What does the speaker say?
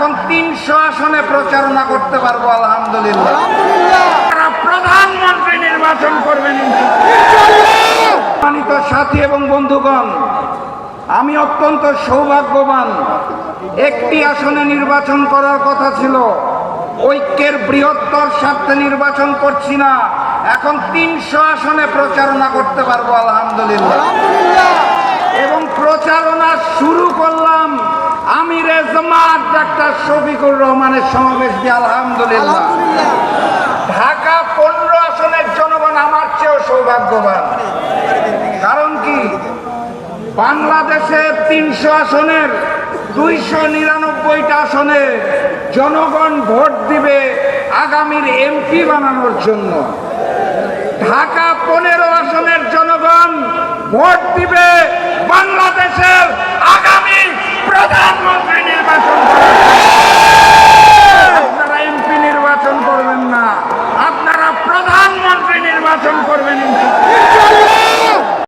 এখন 300 আসনে প্রচারণা করতে পারবো আলহামদুলিল্লাহ। তারা প্রধানমন্ত্রী নির্বাচন করবেন ইনশাআল্লাহ। সম্মানিত সাথী এবং বন্ধুগণ, আমি অত্যন্ত সৌভাগ্যবান। একটি আসনে নির্বাচন করার কথা ছিল, ঐক্যের বৃহত্তর স্বার্থে নির্বাচন করছি না, এখন 300 আসনে প্রচারণা করতে পারবো আলহামদুলিল্লাহ। এবং প্রচারণা শুরু করলাম আমিরে জামাত ডাক্তার শফিকুর রহমানের সমাবেশ দিয়ে আলহামদুলিল্লাহ। ঢাকা 15 আসনের জনগণ আমার চেয়েও সৌভাগ্যবান। কারণ কি, বাংলাদেশে 300 আসনের 299টা আসনে জনগণ ভোট দিবে আগামীর এমপি বানানোর জন্য। ঢাকা 15 আসনের জনগণ ভোট দিবে বাংলাদেশের আগামী প্রধানমন্ত্রী নির্বাচন করার